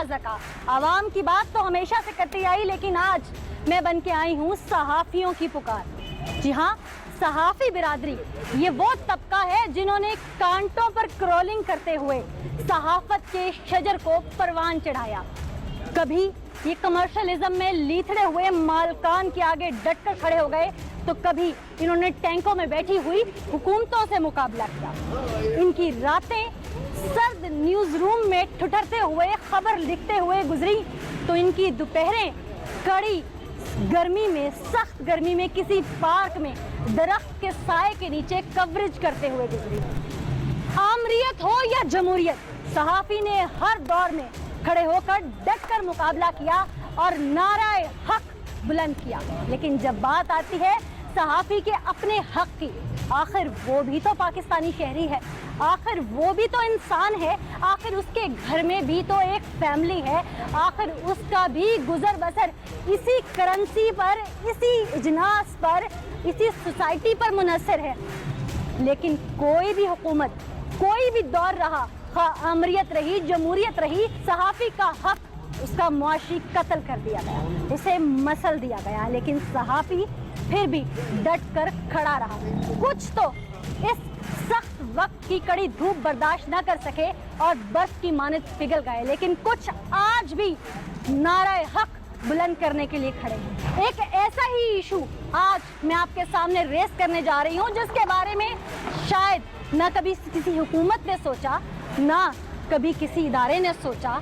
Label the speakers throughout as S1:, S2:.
S1: मुर्तज़ा। आवाम की बात तो हमेशा से करती आई, लेकिन आज मैं बन के आई हूँ सहाफ़ियों की पुकार। जी हाँ, सहाफ़ी बिरादरी ये वो तबका है जिन्होंने कांटों पर क्रॉलिंग करते हुए सहाफ़त के शजर को परवान चढ़ाया। कभी ये कमर्शलिज्म में लीथड़े हुए मालकान के आगे डट कर खड़े हो गए, तो कभी इन्होंने टैंकों में बैठी हुई हुकूमतों से मुकाबला किया। इनकी रातें सर्द न्यूज़ रूम में ठुठरते हुए खबर लिखते हुए गुजरी, तो इनकी दोपहरें कड़ी गर्मी में, सख्त गर्मी में किसी पार्क में दरख्त के साए के नीचे कवरेज करते हुए गुजरी। आमरीयत हो या जमहूरियत, सहाफ़ी ने हर दौर में खड़े होकर डट कर मुकाबला किया और नाराए हक बुलंद किया। लेकिन जब बात आती है सहाफ़ी के अपने हक की, आखिर वो भी तो पाकिस्तानी शहरी है, आखिर वो भी तो इंसान है, आखिर उसके घर में भी तो एक फैमिली है, आखिर उसका भी गुजर बसर इसी करेंसी पर, इसी इजनास पर, इसी सोसाइटी पर मुनहसर है। लेकिन कोई भी हुकूमत, कोई भी दौर रहा, अमरीयत रही, जमहूरियत रही, सहाफ़ी का हक, उसका मुआशी कत्ल कर दिया गया, उसे मसल दिया गया। लेकिन सहाफ़ी फिर भी डट कर खड़ा रहा। कुछ तो इस सख्त वक्त की कड़ी धूप बर्दाश्त न कर सके और बर्फ की मानद पिघल गए, लेकिन कुछ आज भी नाराए हक बुलंद करने के लिए खड़े हैं। एक ऐसा ही इशू आज मैं आपके सामने रेस करने जा रही हूँ, जिसके बारे में शायद न कभी किसी हुकूमत ने सोचा, ना कभी किसी इदारे ने सोचा,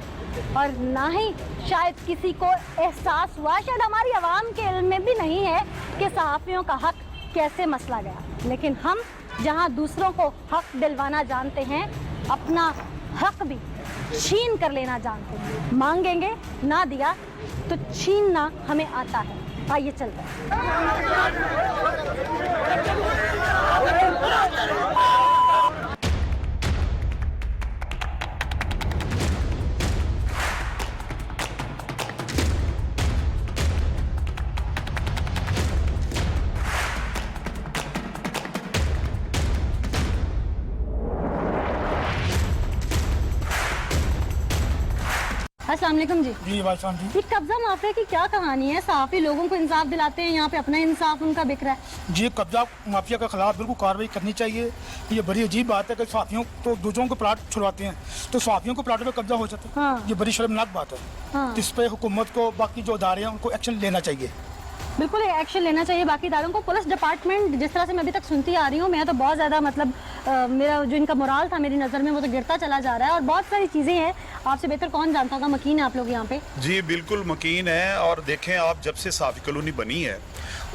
S1: और ना ही शायद किसी को एहसास हुआ, शायद हमारी आवाम के इल्म में भी नहीं है कि सहाफ़ियों का हक कैसे मसला गया। लेकिन हम जहां दूसरों को हक दिलवाना जानते हैं, अपना हक भी छीन कर लेना जानते हैं। मांगेंगे, ना दिया तो छीनना हमें आता है। आइए चलते हैं। अस्सलाम वालेकुम जी।
S2: जी वालेकुम जी।
S1: ये कब्जा माफिया की क्या कहानी है? सहाफ़ी लोगों को इंसाफ दिलाते हैं, यहाँ पे अपना इंसाफ उनका बिक रहा है।
S2: जी, कब्जा माफिया के खिलाफ बिल्कुल कार्रवाई करनी चाहिए। ये बड़ी अजीब बात है कि सहाफ़ियों तो दूसरों को प्लाट छुड़वाते हैं, तो सहाफ़ियों को प्लाटों पर कब्जा हो जाता है।
S1: हाँ।
S2: ये बड़ी शर्मनाक बात है।
S1: हाँ।
S2: इस पर हुकूमत को, बाकी जो इदारे हैं, उनको एक्शन लेना चाहिए।
S1: बिल्कुल एक्शन लेना चाहिए बाकी इदारों को। पुलिस डिपार्टमेंट जिस तरह से मैं अभी तक सुनती आ रही हूँ, मैं तो बहुत ज़्यादा मतलब मेरा जो इनका मोराल था मेरी नज़र में वो तो गिरता चला जा रहा है, और बहुत सारी चीज़ें हैं आपसे बेहतर कौन जानता होगा। मकीन है आप लोग यहाँ पे?
S3: जी बिल्कुल मकीन है। और देखें आप, जब से सहाफ़ी कॉलोनी बनी है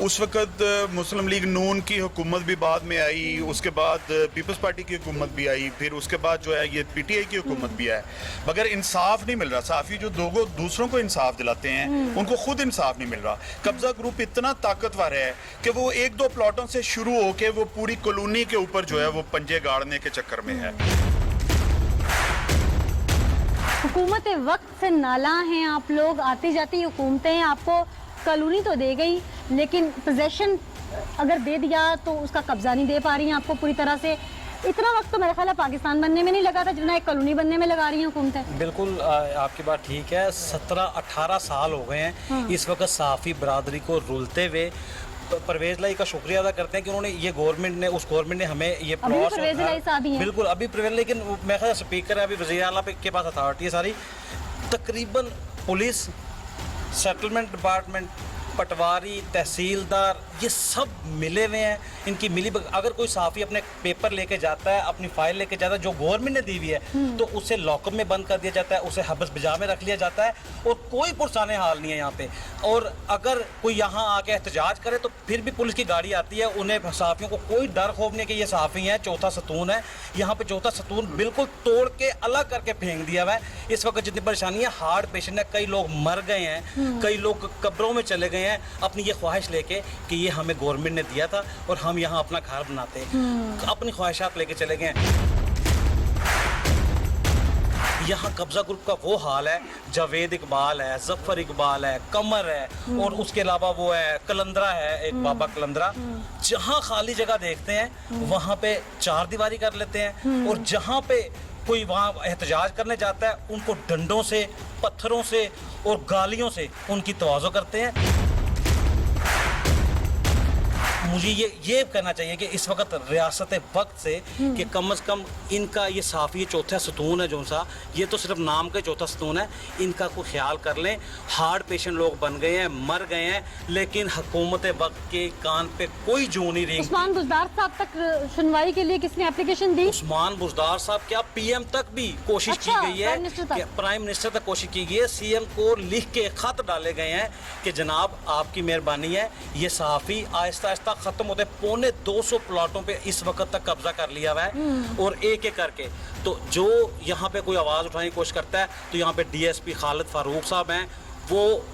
S3: उस वक़्त मुस्लिम लीग नून की हुकूमत भी बाद में आई, उसके बाद पीपल्स पार्टी की हुकूमत भी आई, फिर उसके बाद जो है ये PTI की हुकूमत भी है, मगर इंसाफ नहीं मिल रहा। सहाफ़ी जो दूसरों को इंसाफ दिलाते हैं उनको खुद इंसाफ नहीं मिल रहा। कब्जा ग्रुप इतना ताकतवर है कि वो एक दो प्लॉटों से शुरू होकर वो पूरी कॉलोनी के ऊपर जो है वो पंजे गाड़ने के चक्कर में है।
S1: हुकूमत वक्त से नाला हैं आप लोग, आती जाती हुकूमतें आपको कॉलोनी तो दे गई, लेकिन पोजेशन अगर दे दिया तो उसका कब्जा नहीं दे पा रही हैं आपको पूरी तरह से। इतना वक्त तो मेरा ख्याल है पाकिस्तान बनने में नहीं लगा था जितना एक कॉलोनी बनने में लगा रही हैं हुकूमतें।
S4: बिल्कुल आपकी बात ठीक है। 17-18 साल हो गए हैं इस वक्त सहाफ़ी बरादरी को रुलते हुए। परवेज़ लाई का शुक्रिया अदा करते हैं कि उन्होंने ये गवर्नमेंट ने, उस गवर्नमेंट ने हमें ये प्लॉट्स, बिल्कुल अभी परवेज़, लेकिन मैं ख्याल स्पीकर है, अभी वज़ीर आला के पास अथॉरिटी है सारी। तकरीबन पुलिस, सेटलमेंट डिपार्टमेंट, पटवारी, तहसीलदार, ये सब मिले हुए हैं। इनकी अगर कोई सहाफ़ी अपने पेपर लेके जाता है, अपनी फाइल लेके जाता है जो गवर्नमेंट ने दी हुई है, तो उसे लॉकअप में बंद कर दिया जाता है, उसे हबस बिजा में रख लिया जाता है, और कोई पुरसाने हाल नहीं है यहाँ पे। और अगर कोई यहाँ आके एहतजाज करे तो फिर भी पुलिस की गाड़ी आती है, उन्हें सहाफ़ियों को कोई डर खौफ नहीं कि ये सहाफ़ी हैं, चौथा सतून है। यहाँ पे चौथा सतून बिल्कुल तोड़ के अलग करके फेंक दिया हुआ है। इस वक्त जितनी परेशानी है, हार्ट पेशेंट है, कई लोग मर गए हैं, कई लोग कब्रों में चले गए हैं अपनी ये ख्वाहिश लेके कि ये हमें गवर्नमेंट ने दिया था और हम यहाँ अपना घर बनाते हैं, अपनी ख्वाहिशात लेके चले गए हैं। यहाँ कब्जा ग्रुप का वो हाल है, जावेद इकबाल है, जफर इकबाल है, कमर है, और उसके अलावा वो है कलंदरा है, एक बाबा कलंदरा। जहाँ खाली जगह देखते हैं वहाँ पे चार दीवारी कर लेते हैं, और जहाँ पे कोई वहाँ एहतजाज करने जाता है, उनको डंडों से, पत्थरों से और गालियों से उनकी तवाज़ो करते हैं। मुझे ये कहना चाहिए कि इस वक्त रियासत वक्त से कि कम से कम इनका ये साफ़ी चौथा सतून है जो सा, ये तो सिर्फ नाम का चौथा सतून है, इनका कोई ख्याल कर लें। हार्ट पेशेंट लोग बन गए हैं, मर गए हैं, लेकिन हुकूमत वक्त के कान पे कोई जू नहीं रही।
S1: उस्मान बुज़दार साहब तक सुनवाई के लिए किसने एप्लीकेशन दी?
S4: उस्मान बुज़दार साहब क्या पीएम तक भी कोशिश की गई है, प्राइम मिनिस्टर तक कोशिश की गई है, सीएम को लिख के खत डाले गए हैं कि जनाब आपकी मेहरबानी है, ये सहाफ़ी आहिस्ता आहिस्ता खत्म होते, 250 प्लॉटों पे इस वक्त तक कब्जा कर लिया हुआ है और एक एक करके। तो जो यहाँ पे कोई आवाज़ उठाने की कोशिश करता है तो यहाँ पे डीएसपी खालिद फारूक साहब हैं, वो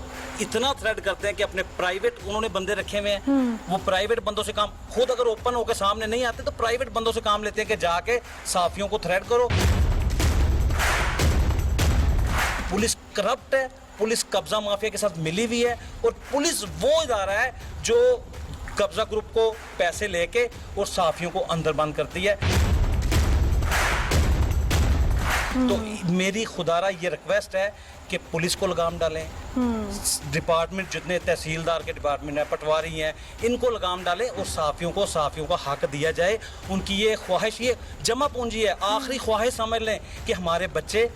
S4: इतना थ्रेट करते हैं कि अपने प्राइवेट उन्होंने बंदे रखे हुए हैं, वो प्राइवेट बंदों से काम, खुद अगर ओपन होकर सामने नहीं आते तो प्राइवेट बंदों से काम लेते हैं कि जाके साफियों को थ्रेट करो। पुलिस करप्ट है, पुलिस कब्जा माफिया के साथ मिली हुई है और पुलिस वो इदारा है जो कब्जा ग्रुप को पैसे लेके और साफियों को अंदर बंद करती है। तो मेरी खुदारा ये रिक्वेस्ट है कि पुलिस को लगाम डालें, डिपार्टमेंट जितने तहसीलदार के डिपार्टमेंट है, पटवारी हैं, इनको लगाम डालें और साफियों को हक दिया जाए। उनकी ये ख्वाहिश, ये जमा पूंजी है, आखिरी ख्वाहिश समझ लें कि हमारे बच्चे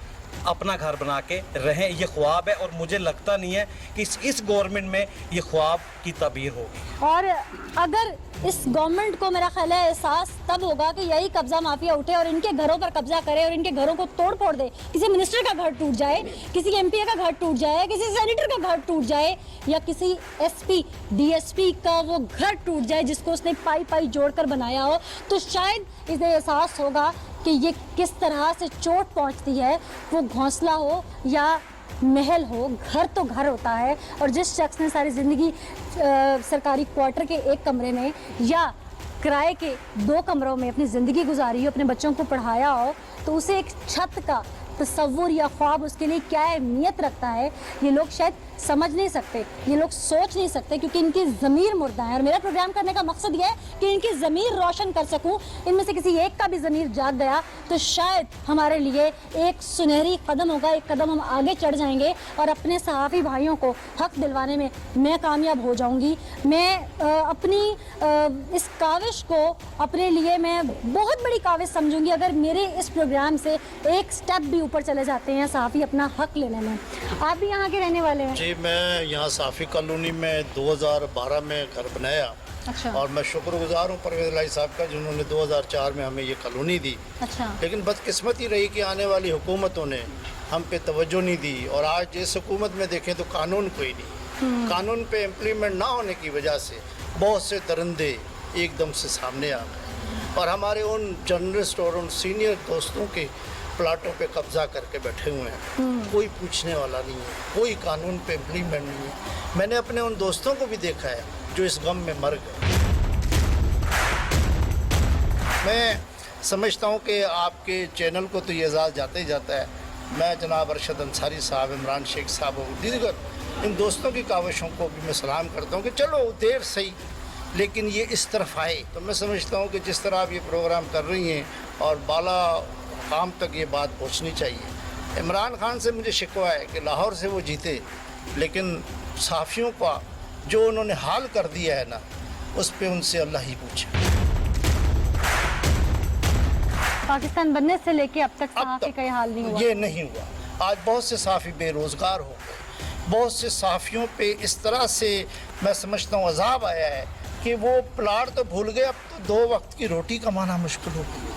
S4: अपना घर बना के रहें, ये ख्वाब है और मुझे लगता नहीं है कि इस गवर्नमेंट में ये ख्वाब की ताबीर होगी।
S1: और अगर इस गवर्नमेंट को मेरा ख्याल है एहसास तब होगा कि यही कब्जा माफिया उठे और इनके घरों पर कब्जा करे और इनके घरों को तोड़ फोड़ दे, किसी मिनिस्टर का घर टूट जाए, किसी एमपी का घर टूट जाए, किसी सेनेटर का घर टूट जाए या किसी एसपी डीएसपी का वो घर टूट जाए जिसको उसने पाई पाई जोड़कर बनाया हो, तो शायद इसे एहसास होगा कि ये किस तरह से चोट पहुंचती है। वो घोंसला हो या महल हो, घर तो घर होता है। और जिस शख्स ने सारी ज़िंदगी सरकारी क्वार्टर के एक कमरे में या किराए के 2 कमरों में अपनी ज़िंदगी गुजारी हो, अपने बच्चों को पढ़ाया हो, तो उसे एक छत का तसव्वुर या ख्वाब उसके लिए क्या अहमियत रखता है, ये लोग शायद समझ नहीं सकते, ये लोग सोच नहीं सकते, क्योंकि इनकी ज़मीर मुर्दा है। और मेरा प्रोग्राम करने का मकसद ये है कि इनकी ज़मीर रोशन कर सकूं। इनमें से किसी एक का भी ज़मीर जाग गया तो शायद हमारे लिए एक सुनहरी कदम होगा, एक कदम हम आगे चढ़ जाएंगे और अपने सहाफ़ी भाइयों को हक दिलवाने में मैं कामयाब हो जाऊंगी। मैं अपनी इस काविश को अपने लिए मैं बहुत बड़ी काविश समझूंगी अगर मेरे इस प्रोग्राम से एक स्टेप भी ऊपर चले जाते हैं सहाफ़ी अपना हक लेने में। आप भी यहाँ के रहने वाले हैं?
S5: जी, मैं यहाँ साफ़ी कॉलोनी में 2012 में घर बनाया।
S1: अच्छा।
S5: और मैं शुक्रगुजार हूँ परवेज़ लाई साहब का जिन्होंने 2004 में हमें ये कॉलोनी दी।
S1: अच्छा।
S5: लेकिन बदकिस्मती रही कि आने वाली हुकूमतों ने हम पे तवज्जो नहीं दी और आज जिस हुकूमत में देखें तो कानून कोई नहीं, कानून पे इम्प्लीमेंट ना होने की वजह से बहुत से दरिंदे एकदम से सामने आ गए और हमारे उन जर्नलिस्ट और उन सीनियर दोस्तों के प्लाटों पे कब्जा करके बैठे हुए हैं। कोई पूछने वाला नहीं है, कोई कानून पे इम्प्लीमेंट नहीं है। मैंने अपने उन दोस्तों को भी देखा है जो इस गम में मर गए। मैं समझता हूँ कि आपके चैनल को तो ये एजाज़ जाता ही जाता है। मैं जनाब अरशद अंसारी साहब, इमरान शेख साहब और दीगर इन दोस्तों की काविशों को भी मैं सलाम करता हूँ कि चलो देर सही लेकिन ये इस तरफ आए। तो मैं समझता हूँ कि जिस तरह आप ये प्रोग्राम कर रही हैं और बाला काम तक ये बात पहुँचनी चाहिए। इमरान खान से मुझे शिकवा है कि लाहौर से वो जीते लेकिन साफ़ियों का जो उन्होंने हाल कर दिया है ना, उस पे उनसे अल्लाह ही पूछे।
S1: पाकिस्तान बनने से लेके अब तक सहाफ़ी का ये हाल नहीं हुआ।
S5: ये नहीं हुआ। आज बहुत से साफ़ी बेरोज़गार हो गए, बहुत से साफ़ियों पे इस तरह से मैं समझता हूँ अज़ाब आया है कि वो प्लाट तो भूल गए, अब तो 2 वक्त की रोटी कमाना मुश्किल हो गई।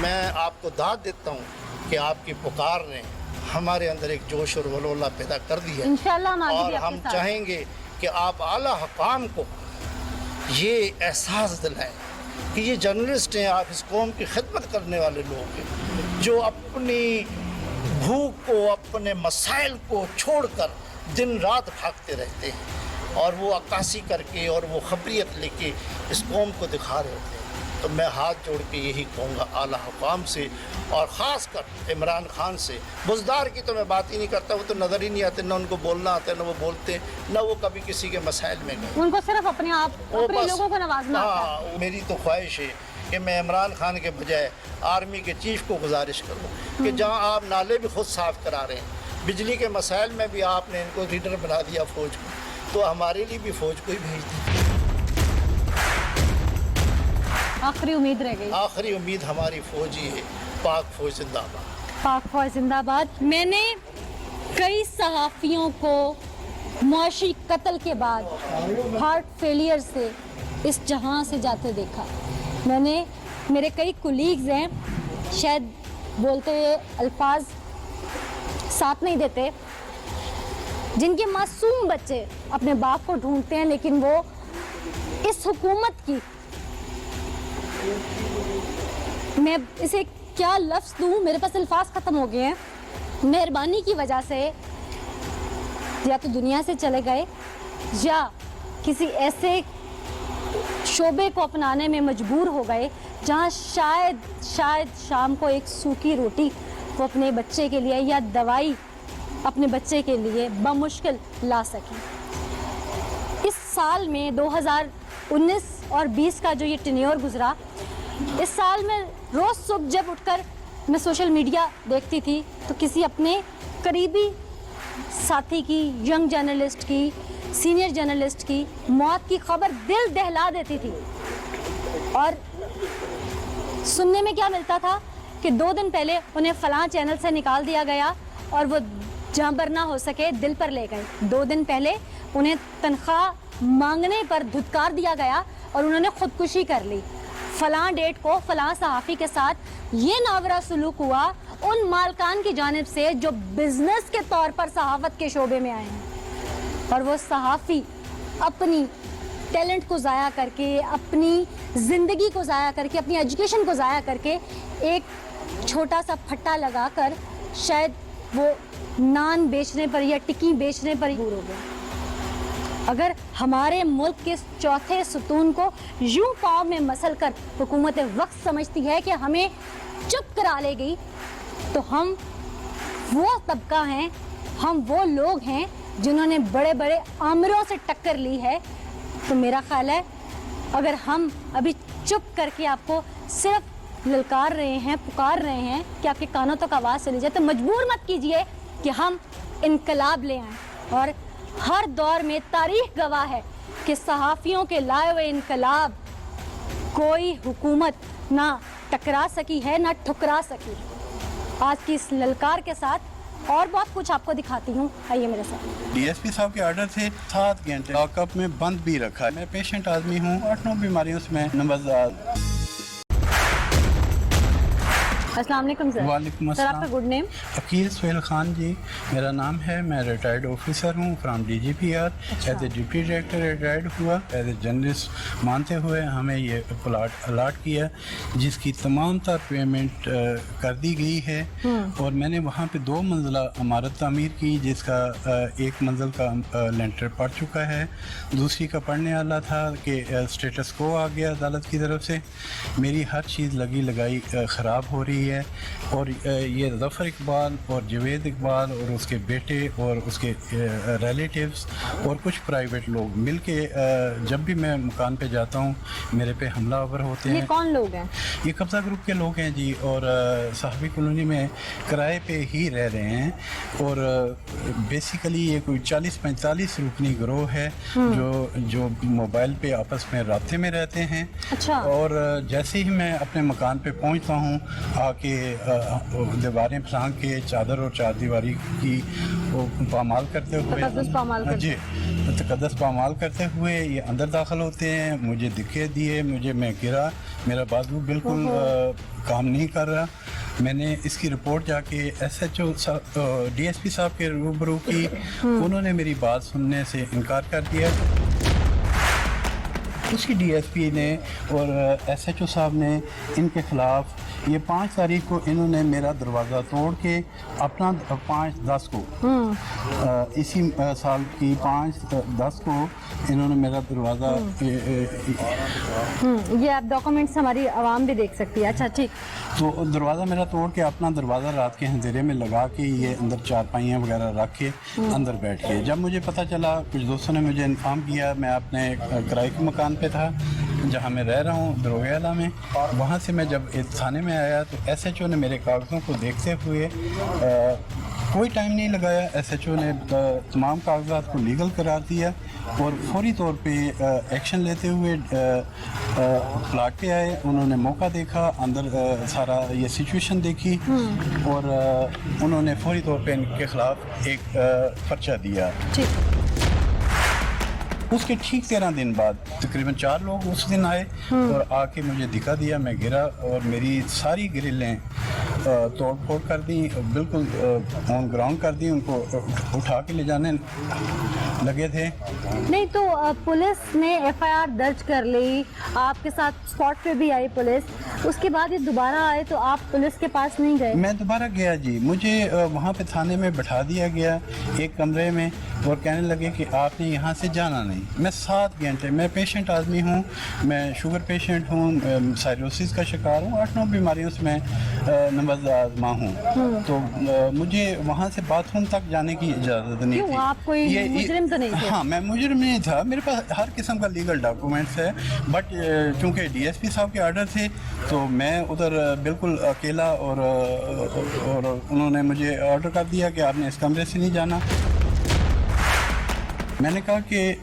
S5: मैं आपको दाद देता हूँ कि आपकी पुकार ने हमारे अंदर एक जोश और वलोला पैदा कर दिया
S1: इंशाअल्लाह हम आगे
S5: और
S1: भी आपके
S5: हम
S1: साथ।
S5: चाहेंगे कि आप आला हुकाम को ये एहसास दिलाएं कि ये जर्नलिस्ट हैं, आप इस कौम की खिदमत करने वाले लोग हैं जो अपनी भूख को, अपने मसाइल को छोड़कर दिन रात भागते रहते हैं और वो अक्कासी करके और वो खबरियत लेके इस कौम को दिखा रहे होते हैं। तो मैं हाथ जोड़ के यही कहूँगा आला हुकाम से और ख़ास कर इमरान खान से। बुज़दार की तो मैं बात ही नहीं करता, वो तो नज़र ही नहीं आते, ना उनको बोलना आता है, ना वो बोलते, ना वो कभी किसी के मसाइल में गए।
S1: उनको सिर्फ अपने आप अपने लोगों को नवाजना आता है।
S5: हाँ, मेरी तो ख्वाहिश है कि मैं इमरान खान के बजाय आर्मी के चीफ को गुजारिश करूँ कि जहाँ आप नाले भी खुद साफ़ करा रहे हैं, बिजली के मसाइल में भी आपने इनको लीडर बना दिया फ़ौज को, तो हमारे लिए भी फ़ौज को ही भेज दी।
S1: आखिरी उम्मीद रह गई।
S5: आखिरी उम्मीद हमारी फ़ौज ही है। पाक फ़ौज जिंदाबाद।
S1: पाक फौज जिंदाबाद। मैंने कई सहाफ़ियों को मुआशी कत्ल के बाद हार्ट फेलियर से इस जहां से जाते देखा। मैंने मेरे कई कुलीग्स हैं, शायद बोलते हुए अल्फाज साथ नहीं देते, जिनके मासूम बच्चे अपने बाप को ढूंढते हैं, लेकिन वो इस हुकूमत की, मैं इसे क्या लफ्ज़ दूँ, मेरे पास अल्फाज ख़त्म हो गए हैं, मेहरबानी की वजह से या तो दुनिया से चले गए या किसी ऐसे शोबे को अपनाने में मजबूर हो गए जहाँ शायद शाम को एक सूखी रोटी वो अपने बच्चे के लिए या दवाई अपने बच्चे के लिए बमुश्किल ला सकें। इस साल में 2019 और 20 का जो ये टेन्योर गुजरा, इस साल में रोज़ सुबह जब उठकर मैं सोशल मीडिया देखती थी तो किसी अपने करीबी साथी की, यंग जर्नलिस्ट की, सीनियर जर्नलिस्ट की मौत की खबर दिल दहला देती थी। और सुनने में क्या मिलता था कि 2 दिन पहले उन्हें फलां चैनल से निकाल दिया गया और वो जहाँ पर ना हो सके दिल पर ले गए। 2 दिन पहले उन्हें तनख्वाह मांगने पर धुतकार दिया गया और उन्होंने खुदकुशी कर ली। फलां डेट को फलां सहाफ़ी के साथ ये नावरा सलूक हुआ उन मालकान की जानिब से जो बिजनेस के तौर पर सहाफ़त के शोबे में आए हैं, और वो सहाफ़ी अपनी टैलेंट को ज़ाया करके, अपनी ज़िंदगी को ज़ाया करके, अपनी एजुकेशन को ज़ाया करके एक छोटा सा फट्टा लगाकर शायद वो नान बेचने पर या टिक्की बेचने पर दूर हो गया। अगर हमारे मुल्क के चौथे सुतून को यूं पाँव में मसल कर हुकूमत वक्त समझती है कि हमें चुप करा लेगी, तो हम वो तबका हैं, हम वो लोग हैं जिन्होंने बड़े बड़े आमिरों से टक्कर ली है। तो मेरा ख्याल है अगर हम अभी चुप करके आपको सिर्फ ललकार रहे हैं, पुकार रहे हैं कि आपके कानों तक आवाज़ चली जाए, तो मजबूर मत कीजिए कि हम इनकलाब ले आएँ। और हर दौर में तारीख गवाह है कि सहाफ़ियों के लाए हुए इनकलाब कोई हुकूमत ना टकरा सकी है, ना ठुकरा सकी। आज की इस ललकार के साथ और बहुत कुछ आपको दिखाती हूँ, आइए मेरे साथ।
S6: डीएसपी साहब के ऑर्डर से 7 घंटे लॉकअप में बंद भी रखा है। मैं पेशेंट आदमी हूँ, 8-9 बीमारियों से मैं नंबरदार।
S1: अस्सलाम वालेकुम सर।
S6: वालेकुम
S1: सर, आपका
S6: अस्सलाम।
S1: Good name?
S6: अकील सुहेल खान जी मेरा नाम है। मैं रिटायर्ड ऑफिसर हूँ from DGPR। As a deputy director retired हुआ। एज ए जर्नलिस्ट मानते हुए हमें ये प्लाट अलाट किया जिसकी तमाम तर पेमेंट कर दी गई है। और मैंने वहाँ पे 2 मंजिला इमारत तामीर की, जिसका 1 मंजिल का लेंटर पड़ चुका है, दूसरी का पड़ने वाला था कि स्टेटस को आ गया अदालत की तरफ से। मेरी हर चीज़ लगी लगाई ख़राब हो रही है। और ये ज़फ़र इकबाल और जवेद इकबाल और उसके बेटे और उसके रिलेटिव्स और कुछ प्राइवेट लोग मिलके जब भी मैं मकान पे जाता हूँ मेरे पे हमलावर होते हैं।
S1: ये कौन लोग हैं?
S6: ये कब्ज़ा ग्रुप के लोग हैं जी, और साहबी कॉलोनी में किराए पे ही रह रहे हैं। और बेसिकली ये कोई 40-45 रुकनी गिरोह है जो मोबाइल पे आपस में राब्ते में रहते हैं।
S1: अच्छा।
S6: और जैसे ही मैं अपने मकान पे पहुंचता हूं आके दीवारें फलांग के चादर और चारदीवारी की वो पामाल करते हुए
S1: तकद्दुस पामाल करते
S6: जी तकद्दुस पामाल करते हुए ये अंदर दाखिल होते हैं। मुझे दिखे दिए, मैं गिरा, मेरा बाजू बिल्कुल काम नहीं कर रहा। मैंने इसकी रिपोर्ट जाके SHO DSP साहब के रूबरू की। उन्होंने मेरी बात सुनने से इनकार कर दिया। उसकी DSP ने और SHO साहब ने इनके ख़िलाफ़ ये 5 तारीख को इन्होंने मेरा दरवाज़ा तोड़ के अपना 5-10 को इसी साल की 5-10 को इन्होंने मेरा दरवाज़ा
S1: ये आप डॉक्यूमेंट्स हमारी आवाम भी देख सकती है। अच्छा, ठीक।
S6: तो दरवाज़ा मेरा तोड़ के अपना दरवाज़ा रात के अंधेरे में लगा के ये अंदर चारपाइयाँ वगैरह रख के अंदर बैठ के, जब मुझे पता चला कुछ दोस्तों ने मुझे इन्फॉर्म किया, मैं अपने किराए के मकान पे था, जहाँ मैं रह रहा हूँ दरोगाला में, वहाँ से मैं जब इस थाने में आया तो SHO ने मेरे कागज़ों को देखते हुए कोई टाइम नहीं लगाया। SHO ने तमाम कागजात को लीगल करार दिया और फौरी तौर पे एक्शन लेते हुए प्लाट पे आए। उन्होंने मौका देखा, अंदर सारा ये सिचुएशन देखी और उन्होंने फौरी तौर पे इनके ख़िलाफ़ एक पर्चा दिया। उसके ठीक 13 दिन बाद तकरीबन 4 लोग उस दिन आए और आके मुझे दिखा दिया। मैं गिरा और मेरी सारी ग्रिलें तोड़ फोड़ कर दी, बिल्कुल ऑन ग्राउंड कर दी। उनको उठा के ले जाने लगे थे।
S1: नहीं तो पुलिस ने FIR दर्ज कर ली, आपके साथ स्पॉट पे भी आई पुलिस, उसके बाद ये दोबारा आए तो आप पुलिस के पास नहीं गए?
S6: मैं दोबारा गया जी। मुझे वहाँ पे थाने में बैठा दिया गया एक कमरे में और कहने लगे कि आपने यहाँ से जाना नहीं। मैं 7 घंटे, मैं पेशेंट आदमी हूँ, मैं शुगर पेशेंट हूँ, साइरोसिस का शिकार हूँ, 8-9 बीमारियों से मैं नंबर आजमा हूँ। तो मुझे वहाँ से बाथरूम तक जाने की इजाज़त नहीं थी।
S1: आप कोई मुजरिम तो नहीं थे?
S6: हाँ, मैं मुजरिम नहीं था, मेरे पास हर किस्म का लीगल डॉक्यूमेंट्स है, बट चूँकि DSP साहब के आर्डर थे तो मैं उधर बिल्कुल अकेला और उन्होंने मुझे ऑर्डर कर दिया कि आपने इस कमरे से नहीं जाना। मैंने कहा कि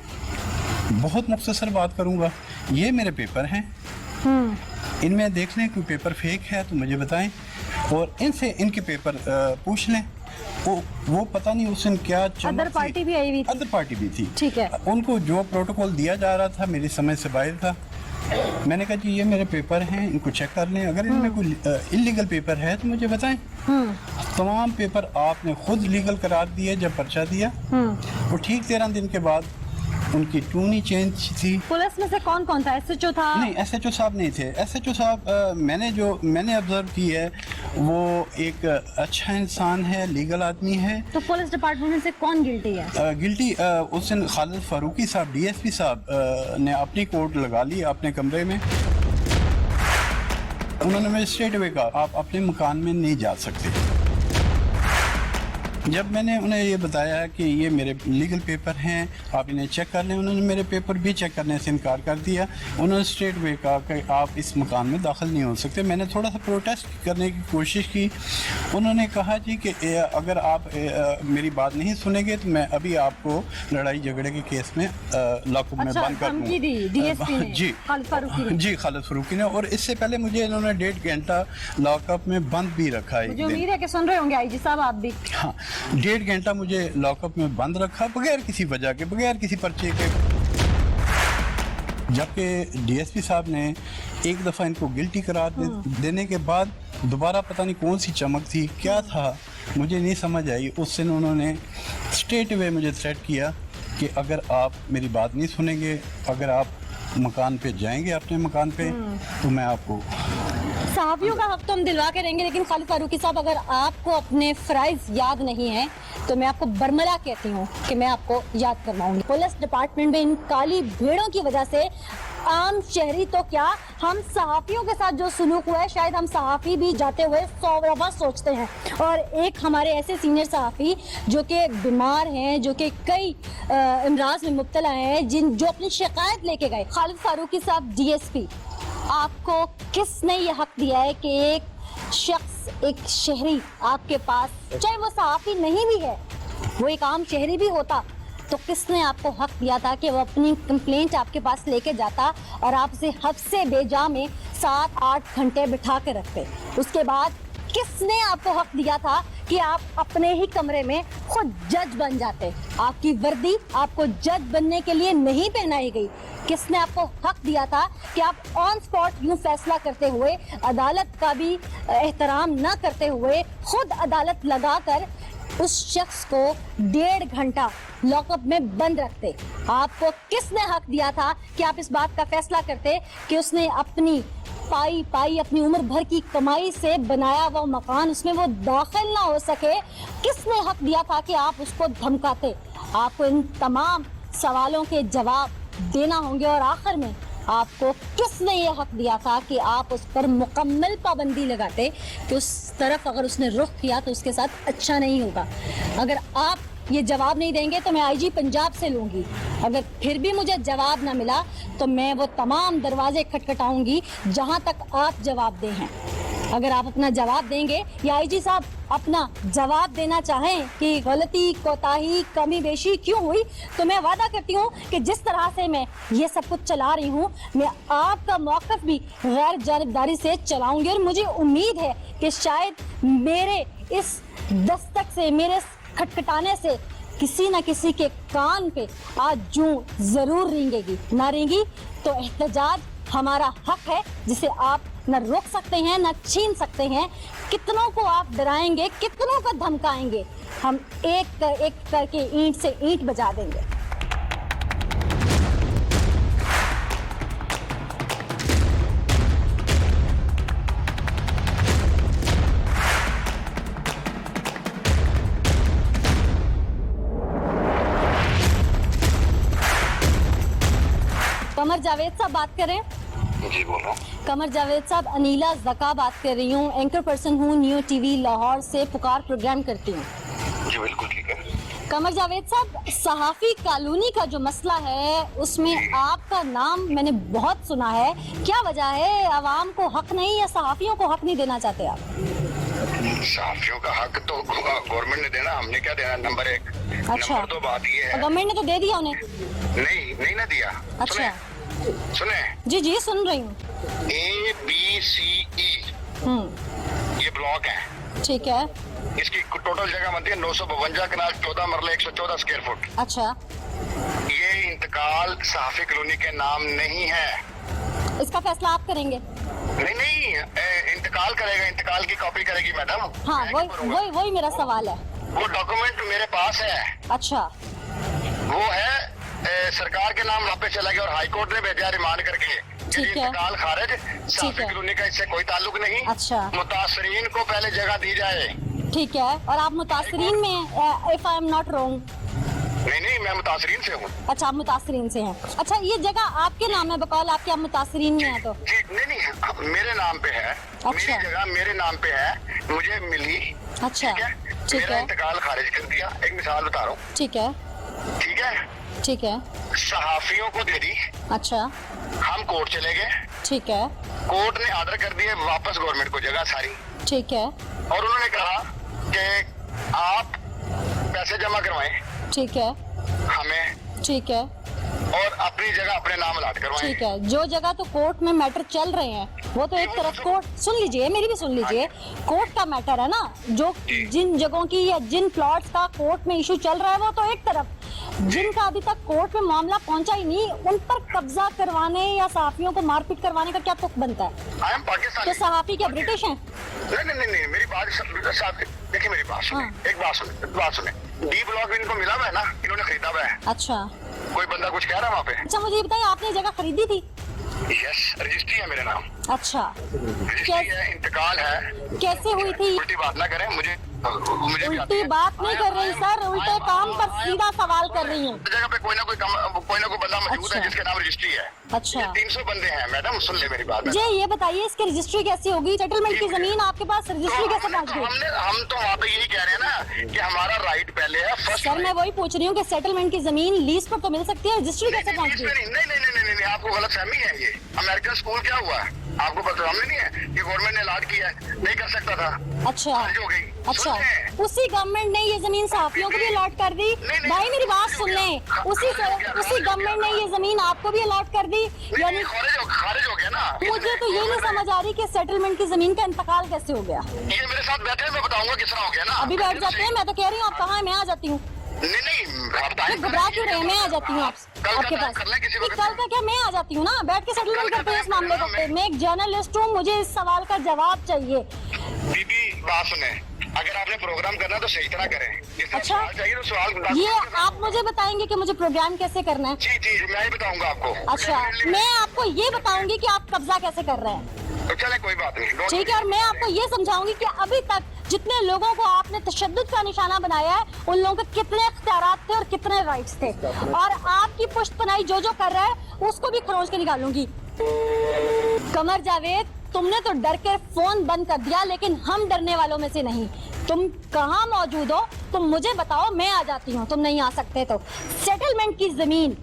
S6: बहुत मुख्तसर बात करूँगा, ये मेरे पेपर हैं, इनमें देख लें कोई पेपर फेक है तो मुझे बताएं और इनसे इनके पेपर पूछ लें। वो पता नहीं उस दिन क्या
S1: अदर पार्टी भी आई हुई थी?
S6: अदर पार्टी भी थी,
S1: ठीक है।
S6: उनको जो प्रोटोकॉल दिया जा रहा था मेरी समझ से बाहर था। मैंने कहा जी ये मेरे पेपर हैं, इनको चेक कर लें, अगर इनमें कोई इलीगल पेपर है तो मुझे बताएं। तमाम पेपर आपने खुद लीगल करार दिए जब पर्चा दिया। वो ठीक 13 दिन के बाद उनकी टून ही चेंज थी।
S1: पुलिस में से कौन कौन था? SHO था?
S6: नहीं, SHO साहब नहीं थे। SHO साहब मैंने ऑब्जर्व की है, वो एक अच्छा इंसान है, लीगल आदमी है।
S1: तो पुलिस डिपार्टमेंट से कौन गिल्टी है?
S6: गिल्टी उस दिन खालिद फारूकी साहब DSP साहब ने अपनी कोर्ट लगा ली अपने कमरे में। उन्होंने मुझे स्ट्रेट अवे कहा आप अपने मकान में नहीं जा सकते। जब मैंने उन्हें ये बताया कि ये मेरे लीगल पेपर हैं, आप इन्हें चेक कर लें, उन्होंने मेरे पेपर भी चेक करने से इनकार कर दिया। उन्होंने स्ट्रेट वे कहा कि आप इस मकान में दाखिल नहीं हो सकते। मैंने थोड़ा सा प्रोटेस्ट करने की कोशिश की। उन्होंने कहा जी कि अगर आप मेरी बात नहीं सुनेंगे तो मैं अभी आपको लड़ाई झगड़े के केस में लॉकअप में बंद कर दूँगा। जी खालिद फारूकी ने। और इससे पहले मुझे इन्होंने 1.5 घंटा लॉकअप में बंद भी रखा है।
S1: मुझे उम्मीद है कि सुन रहे होंगे IG साहब आप भी।
S6: हाँ, 1.5 घंटा मुझे लॉकअप में बंद रखा बगैर किसी वजह के, बगैर किसी पर्चे के। जबकि DSP साहब ने एक दफ़ा इनको गिल्टी करार देने के बाद दोबारा पता नहीं कौन सी चमक थी, क्या था मुझे नहीं समझ आई। उस दिन उन्होंने स्ट्रेट वे मुझे थ्रेट किया कि अगर आप मेरी बात नहीं सुनेंगे, अगर आप मकान पे जाएंगे अपने मकान पे तो मैं आपको।
S1: सहाफ़ियों का हक तो हम दिलवा के रहेंगे, लेकिन खालिद फारूकी साहब अगर आपको अपने फ़राइज़ याद नहीं है तो मैं आपको बरमला कहती हूँ कि मैं आपको याद करवाऊंगी। पुलिस डिपार्टमेंट में इन काली भेड़ों की वजह से आम शहरी तो क्या, हम सहाफ़ियों के साथ जो सलूक हुआ है शायद हम सहाफ़ी भी जाते हुए 100 दफ़ा सोचते हैं। और एक हमारे ऐसे सीनियर सहाफ़ी जो कि बीमार हैं, जो कि कई अमराज में मुब्तला हैं, जो अपनी शिकायत लेके गए। खालिद फारूकी साहब DSP, आपको किसने ये हक दिया है कि एक शख्स, एक शहरी आपके पास, चाहे वो सहाफ़ी नहीं भी है, वो एक आम शहरी भी होता, तो किसने आपको हक दिया था कि वो अपनी कंप्लेंट आपके पास लेके जाता और आप उसे हब्से बेजा में 7-8 घंटे बिठा के रखते? उसके बाद किसने आपको हक दिया था कि आप अपने ही कमरे में खुद जज बन जाते? आपकी वर्दी आपको जज बनने के लिए नहीं पहनाई गई। किसने आपको हक दिया था कि आप ऑन स्पॉट यूं फैसला करते हुए, अदालत का भी एहतराम न करते हुए, खुद अदालत लगाकर उस शख्स को 1.5 घंटा लॉकअप में बंद रखते? आपको किसने हक दिया था कि आप इस बात का फैसला करते कि उसने अपनी पाई अपनी उम्र भर की कमाई से बनाया वो मकान, उसमें वो दाखिल ना हो सके? किसने हक दिया था कि आप उसको धमकाते? आपको इन तमाम सवालों के जवाब देना होंगे। और आखिर में आपको किसने ये हक दिया था कि आप उस पर मुकम्मल पाबंदी लगाते कि उस तरफ अगर उसने रुख किया तो उसके साथ अच्छा नहीं होगा? अगर आप ये जवाब नहीं देंगे तो मैं आईजी पंजाब से लूंगी। अगर फिर भी मुझे जवाब ना मिला तो मैं वो तमाम दरवाजे खटखटाऊंगी जहां तक आप जवाब दे हैं। अगर आप अपना जवाब देंगे या आईजी साहब अपना जवाब देना चाहें कि गलती, कोताही, कमी बेशी क्यों हुई, तो मैं वादा करती हूँ कि जिस तरह से मैं ये सब कुछ चला रही हूँ, मैं आपका मौक़िफ़ भी गैर जानिबदारी से चलाऊंगी। और मुझे उम्मीद है कि शायद मेरे इस दस्तक से, मेरे इस खटखटाने से किसी न किसी के कान पे आज जूं जरूर रेंगेगी। ना रेंगी तो एहतजाज हमारा हक है, जिसे आप न रोक सकते हैं न छीन सकते हैं। कितनों को आप डराएंगे, कितनों को धमकाएंगे, हम एक करके ईंट से ईंट बजा देंगे। कमर जावेद साहब बात करें?
S7: जी बोलो।
S1: कमर जावेद साहब, अनीला ज़का बात कर रही हूँ, एंकर पर्सन हूँ, न्यू टीवी लाहौर से पुकार प्रोग्राम करती हूँ।
S7: जी बिल्कुल ठीक है।
S1: कमर जावेद साहब, सहाफ़ी कॉलोनी का जो मसला है उसमें आपका नाम मैंने बहुत सुना है, क्या वजह है? आवाम को हक नहीं या सहाफ़ियों को हक नहीं देना चाहते आप?
S7: सहाफियों का हक तो गवर्नमेंट ने देना, हमने क्या देना? नंबर एक।
S1: अच्छा।
S7: नंबर दो बात ये है,
S1: गवर्नमेंट ने तो दे दिया उन्हें।
S7: नहीं ना दिया।
S1: अच्छा,
S7: सुने
S1: जी सुन रही हूँ।
S7: ABCE ये ब्लॉक है,
S1: ठीक है।
S7: इसकी टोटल जगह बनती है 952 कनाल 14 मरले 114 स्क्वायर फुट।
S1: अच्छा,
S7: ये इंतकाल सहाफी कॉलोनी के नाम नहीं है।
S1: इसका फैसला आप करेंगे?
S7: नहीं इंतकाल करेगा, इंतकाल की कॉपी करेगी मैडम।
S1: हाँ, वही मेरा सवाल है।
S7: वो डॉक्यूमेंट मेरे पास है।
S1: अच्छा,
S7: वो है सरकार के नाम वापस चला गया और हाई कोर्ट ने भेजा रिमांड करके।
S1: ठीक है।
S7: इंतकाल खारिज, सहाफी कॉलोनी का इससे कोई ताल्लुक नहीं।
S1: अच्छा।
S7: मुतासरीन को पहले जगह दी जाए।
S1: ठीक है। और आप मुतासरीन में, if I am not wrong?
S7: नहीं मैं मुतासरीन से हूँ।
S1: अच्छा, आप मुतासरीन से हैं। अच्छा, ये जगह आपके नाम है बकौल आपके, आप मुतासरीन में हैं तो?
S7: जी नहीं मेरे नाम पे है।
S1: अच्छा।
S7: मेरी जगह मेरे नाम पे है, मुझे मिली।
S1: अच्छा, ठीक
S7: मेरा
S1: है।
S7: इंतकाल खारिज कर दिया। एक मिसाल बता रहा हूँ।
S1: ठीक है,
S7: ठीक है।
S1: ठीक है।
S7: सहाफियों को दे दी।
S1: अच्छा,
S7: हम कोर्ट चले गए।
S1: ठीक है।
S7: कोर्ट ने ऑर्डर कर दिए वापस गवर्नमेंट को जगह सारी।
S1: ठीक है।
S7: और उन्होंने कहा कि आप पैसे जमा करवाएं
S1: ठीक है।
S7: हमें,
S1: ठीक है।
S7: और अपनी जगह अपने नाम अलॉट करवाएं।
S1: ठीक है। जो जगह तो कोर्ट में मैटर चल रहे हैं वो तो एक तरफ कोर्ट, सुन लीजिए मेरी भी सुन लीजिए, कोर्ट का मैटर है ना, जो जिन जगहों की या जिन प्लॉट्स का कोर्ट में इशू चल रहा है वो तो एक तरफ, जिनका अभी तक कोर्ट में मामला पहुंचा ही नहीं उन पर कब्जा करवाने या सहाफियों को मारपीट करवाने का क्या तुक बनता है?
S7: I am Pakistani.
S1: तो सहाफी क्या ब्रिटिश हैं?
S7: नहीं मेरी बात देखिए, मेरी बात सुने।
S1: हाँ।
S7: एक बात सुने। डी ब्लॉक इनको मिला हुआ है ना, इन्होंने खरीदा हुआ है।
S1: अच्छा।
S7: कोई बंदा कुछ कह रहा है वहाँ पे?
S1: अच्छा, मुझे ये बताइए, आपने जगह खरीदी थी?
S7: यस, रजिस्ट्री है मेरे नाम।
S1: अच्छा,
S7: रजिस्ट्री है, इंतकाल है।
S1: कैसे हुई थी?
S7: उल्टी बात ना करें, मुझे भी आती
S1: उल्टी
S7: है।
S1: बात नहीं कर रही सर, उल्टे काम पर सीधा सवाल कर रही हूँ।
S7: जगह पे कोई ना कोई बंदा मौजूद
S1: अच्छा।
S7: है जिसके नाम रजिस्ट्री है।
S1: अच्छा।
S7: 300 बंदे हैं मैडम, सुन ले मेरी बात।
S1: जी, ये बताइए इसकी रजिस्ट्री कैसी होगी? सेटलमेंट की जमीन आपके पास, रजिस्ट्री कैसे पहुंच गई?
S7: हम तो वहाँ पे यही कह रहे हैं ना कि हमारा राइट पहले है फर्स्ट।
S1: सर मैं वही पूछ रही हूँ कि सेटलमेंट की जमीन लीज पर तो मिल सकती है, रजिस्ट्री कैसे पहुंच गई?
S7: नहीं, आपको गलत फहमी है। ये अमेरिकन स्कूल क्या हुआ है आपको पता हमने नहीं है कि गवर्नमेंट ने अलॉट किया है, नहीं कर सकता था।
S1: अच्छा,
S7: हो गई।
S1: अच्छा, उसी गवर्नमेंट ने ये जमीन सहाफियों को भी अलॉट कर दी? भाई मेरी बात सुन लें, उसी गवर्नमेंट ने ये जमीन आपको भी अलॉट कर दी, यानी
S7: खारिज हो गया ना।
S1: मुझे तो ये नहीं समझ आ रही कि सेटलमेंट की जमीन का इंतकाल कैसे हो गया।
S7: ये मेरे साथ बैठे, मैं बताऊंगा किस तरह हो गया ना।
S1: अभी बैठ जाते हैं, मैं तो कह रही हूँ आप कहाँ है, मैं आ जाती हूँ।
S7: नहीं
S1: घबरा क्यों रहे हैं? मैं आ जाती हूँ आपके पास। कल का क्या, मैं आ जाती हूँ ना, बैठ के सेटलमेंट करते हैं इस मामले को। मैं एक जर्नलिस्ट हूँ, मुझे इस सवाल का जवाब चाहिए।
S7: दीदी बात सुने, अगर आपने प्रोग्राम करना तो सही तरह करें।
S1: अच्छा,
S7: चाहिए तो सवाल
S1: ये आप मुझे बताएंगे कि मुझे प्रोग्राम कैसे करना है?
S7: जी मैं ही बताऊंगा आपको।
S1: अच्छा, मैं आपको ये बताऊंगी कि आप कब्जा कैसे कर रहे हैं।
S7: तो चले कोई बात नहीं,
S1: ठीक है। और मैं आपको ये समझाऊंगी कि अभी तक जितने लोगों को आपने तशद्दुद का निशाना बनाया है उन लोगों के कितने इख्तियारात थे और कितने राइट्स थे, और आपकी पुश्तपनाही जो कर रहा है उसको भी खरोंच के निकालूंगी। कमर जावेद, तुमने तो डर के फोन बंद कर दिया, लेकिन हम डरने वालों में से नहीं। तुम कहाँ मौजूद हो? तुम मुझे बताओ, मैं आ जाती हूँ। तुम नहीं आ सकते तो सेटलमेंट की जमीन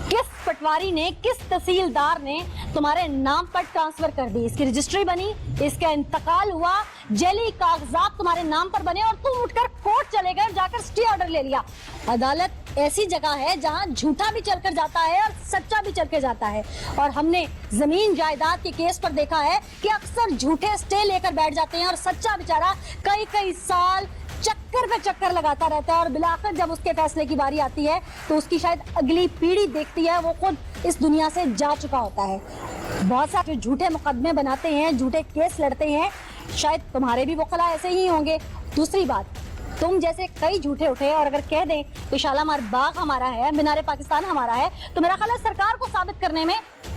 S1: किस पटवारी ने, किस तहसीलदार ने तुम्हारे नाम पर ट्रांसफर कर दी? इसकी रजिस्ट्री बनी, इसका इंतकाल हुआ, जेली कागजात तुम्हारे नाम पर बने और तुम उठकर कोर्ट चले गए और जाकर स्टे ऑर्डर ले लिया। अदालत ऐसी जगह है जहां झूठा भी चलकर जाता है और सच्चा भी चल के जाता है। और हमने जमीन जायदाद के केस पर देखा है कि अक्सर झूठे स्टे लेकर बैठ जाते हैं और सच्चा बेचारा कई कई साल चक्कर पे चक्कर लगाता रहता है और बिलाकर जब उसके फैसले की बारी आती है तो उसकी शायद अगली पीढ़ी देखती है, वो खुद इस दुनिया से जा चुका होता है। बहुत सारे झूठे मुकदमे बनाते हैं, झूठे केस लड़ते हैं, शायद तुम्हारे भी वकला ऐसे ही होंगे। दूसरी बात, तुम जैसे कई झूठे उठे और अगर कह दें कि शालामार बाग हमारा है, मीनारे पाकिस्तान हमारा है, तो मेरा ख्याल है सरकार को साबित करने में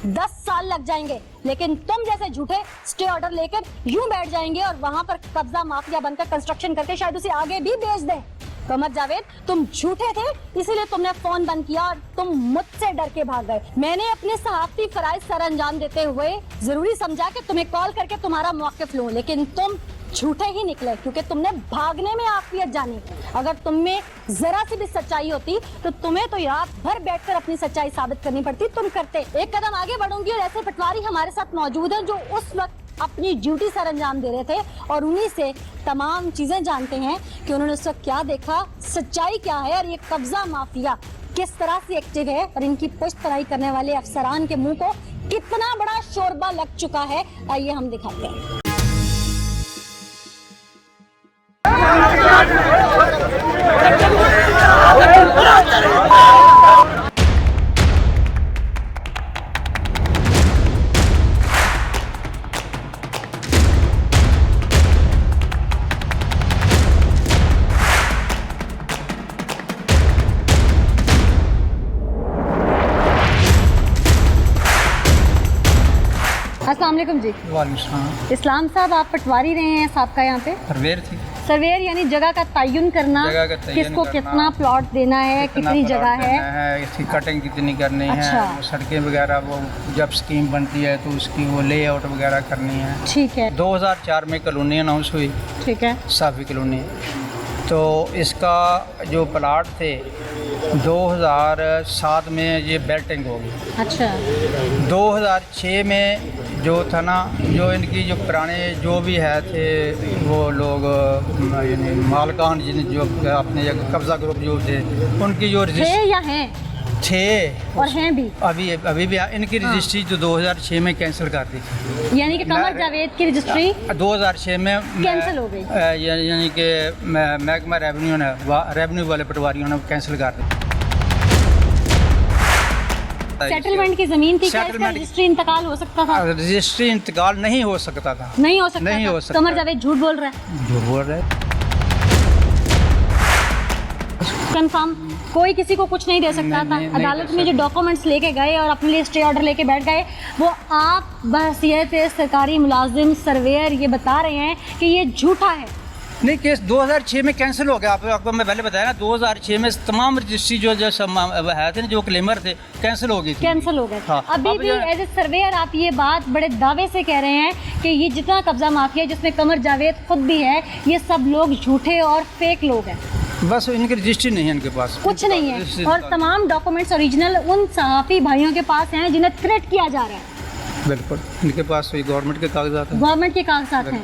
S1: 10 साल लग जाएंगे। लेकिन तुम जैसे झूठे स्टे ऑर्डर लेकर यूं बैठ जाएंगे और वहां पर कब्जा माफिया बनकर कंस्ट्रक्शन करके शायद उसे आगे भी बेच दें। कमर जावेद, तुम झूठे थे, इसीलिए तुमने फोन बंद किया और तुम मुझसे डर के भाग गए। मैंने अपने सहाफती फराइज सर अंजाम देते हुए जरूरी समझा कि तुम्हें कॉल करके तुम्हारा मौक़िफ़ लूं, लेकिन तुम झूठे ही निकले क्योंकि तुमने भागने में आफियत जानी। अगर तुम में जरा सी भी सच्चाई होती तो तुम्हें तो रात भर बैठकर अपनी सच्चाई साबित करनी पड़ती, तुम करते। एक कदम आगे बढ़ूंगी और ऐसे पटवारी हमारे साथ मौजूद हैं जो उस वक्त अपनी ड्यूटी सर अंजाम दे रहे थे और उन्हीं से तमाम चीजें जानते हैं कि उन्होंने उस वक्त क्या देखा, सच्चाई क्या है और ये कब्जा माफिया किस तरह से एक्टिव है और इनकी पुश्तराई करने वाले अफसरान के मुंह को कितना बड़ा शोरबा लग चुका है। आइए हम दिखाते हैं। अस्सलाम वालेकुम जी।
S6: वालेकुम।
S1: इस्लाम साहब, आप पटवारी रहे हैं साहब यहाँ पे?
S6: परवेर थी।
S1: सर्वेयर यानी जगह का तयन करना, किसको कितना प्लॉट देना है, कितनी जगह है,
S6: इसकी कटिंग कितनी करनी
S1: अच्छा।
S6: है, सड़कें वगैरह वो जब स्कीम बनती है तो उसकी वो लेआउट वगैरह करनी है।
S1: ठीक है।
S6: 2004 में कॉलोनी अनाउंस हुई,
S1: ठीक है,
S6: साफी कॉलोनी। तो इसका जो प्लाट थे 2007 में ये बेल्टिंग होगी।
S1: अच्छा।
S6: 2006 में जो था ना, जो इनकी जो पुराने जो भी है थे वो लोग यानी मालकान जिन जो अपने कब्जा ग्रुप जो थे उनकी जो
S1: थे या हैं?
S6: थे
S1: और हैं भी
S6: अभी भी इनकी रजिस्ट्री जो 2006 में कैंसिल कर दी,
S1: यानी कि कमर जावेद की रजिस्ट्री
S6: 2006 में
S1: कैंसिल हो गई।
S6: यानी कि महकमा रेवेन्यू वाले पटवारियों ने कैंसिल कर दी।
S1: सेटलमेंट की जमीन थी, क्या इसका रजिस्ट्री इंतकाल हो सकता था?
S6: रजिस्ट्री इंतकाल नहीं हो सकता था।
S1: नहीं हो सकता,
S6: नहीं हो सकता।
S1: कमर जावेद झूठ बोल रहा है।
S6: झूठ बोल रहे।
S1: कंफर्म कोई किसी को कुछ नहीं दे सकता था। अदालत में जो डॉक्यूमेंट्स लेके गए और अपने लिए स्टे ऑर्डर लेके बैठ गए, वो आप बहसियत सरकारी मुलाजिम सर्वेयर ये बता रहे हैं कि ये झूठा है।
S6: नहीं, केस 2006 में कैंसिल हो गया। आपको मैं पहले बताया ना, 2006 में तमाम रजिस्ट्री जो है थे ना, जो क्लेमर थे, कैंसिल हो गई थी।
S1: कैंसिल हो गए।
S6: हाँ,
S1: अभी भी एज ए सर्वेयर आप ये बात बड़े दावे से कह रहे हैं कि ये जितना कब्जा माफिया जिसमें कमर जावेद खुद भी है, ये सब लोग झूठे और फेक लोग हैं।
S6: बस इनकी रजिस्ट्री नहीं है, इनके पास
S1: कुछ नहीं है और तमाम डॉक्यूमेंट्स ओरिजिनल उन सहाफी भाइयों के पास हैं जिन्हें थ्रेट किया जा रहा है।
S6: बिल्कुल, इनके पास गवर्नमेंट के कागजात हैं।
S1: गवर्नमेंट के कागजात हैं।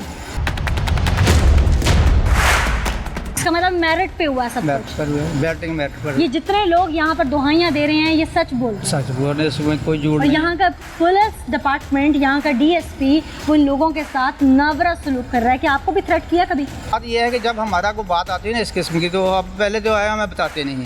S1: इसका मतलब मेरिट पे हुआ सब कुछ।
S6: बैटिंग मेरिट पर।
S1: ये जितने लोग यहाँ पर दुहाइयाँ दे रहे हैं ये सच बोल रहे हैं।
S6: सच बोल रहे हैं, इसमें कोई झूठ
S1: और
S6: नहीं।
S1: यहाँ का पुलिस डिपार्टमेंट, यहाँ का डीएसपी उन लोगों के साथ नावरा सलूक कर रहा है। कि आपको भी थ्रेट किया कभी?
S6: बात ये है कि जब हमारा को बात आती है ना इस किस्म की, तो अब पहले तो आया हमें बताते नहीं,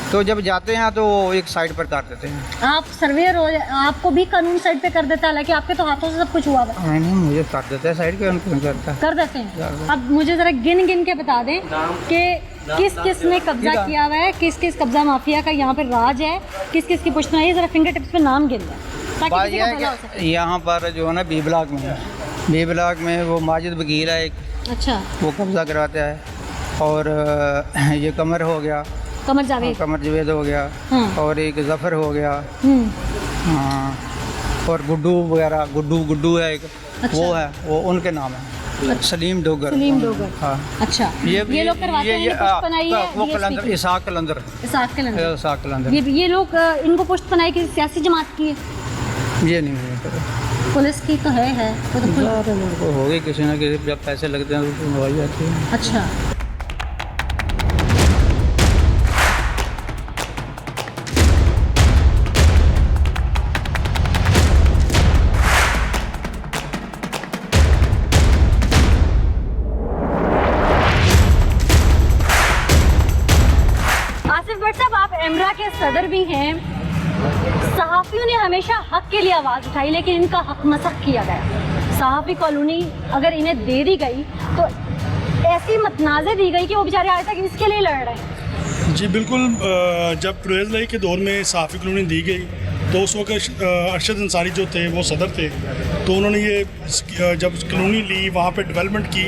S6: तो जब जाते हैं तो एक साइड पर कर देते हैं।
S1: आप सर्वेयर हो, आपको भी कानून साइड पे कर देता है, हालांकि आपके तो हाथों से सब कुछ हुआ है।
S6: नहीं, मुझे कर देते हैं साइड पे, उनको करता
S1: कर देते हैं। अब मुझे जरा गिन गिन के बता दें कि किस किस ने कब्जा किया हुआ है, किस किस कब्जा माफिया का यहाँ पे राज है, किस किस की पुश्तनाई है। जरा फिंगर टिप्स पे नाम गिन लें ताकि किसी का भला हो सके।
S6: यहाँ पर जो है ना बी ब्लॉक में वो माजिद वकील है एक,
S1: अच्छा,
S6: वो कब्जा करवाता है। और ये कमर हो गया,
S1: कमर जावेद
S6: हो गया।
S1: हाँ।
S6: और एक जफ़र हो गया। हाँ। और गुड्डू वगैरह, गुड्डू है एक।
S1: अच्छा।
S6: वो है, वो उनके नाम है।
S8: सलीम डोगर।
S1: सलीम डोगर।
S8: हाँ।
S1: अच्छा, ये लोग करवाते हैं, इनको पुष्ट पनाही है
S8: वो
S1: DSP
S8: कलंदर
S1: की।
S8: इसाक कलंदर।
S1: इसाक कलंदर।
S8: इसाक कलंदर।
S1: ये लोग इनको पुष्ट पनाही की सियासी जमात की है?
S8: ये नहीं मुझे पता।
S1: पुलिस की तो है वो तो
S8: को हो गई किसी ना किसी, जब पैसे लगते हैं तो हो जाती है।
S1: अच्छा, आसिफ भट्ट साहब, आप एमरा के सदर भी हैं। सहाफ़ियों ने हमेशा हक के लिए आवाज़ उठाई, लेकिन इनका हक मसख किया गया। सहाफ़ी कॉलोनी अगर इन्हें दे दी गई तो ऐसी मतनाज़े दी गई कि वो बेचारे आज तक इसके लिए लड़ रहे हैं।
S2: जी बिल्कुल। जब परवेज़ लाई के दौर में सहाफ़ी कॉलोनी दी गई तो उस वक्त अरशद अंसारी जो थे वो सदर थे, तो उन्होंने ये जब कॉलोनी ली वहाँ पे डेवलपमेंट की,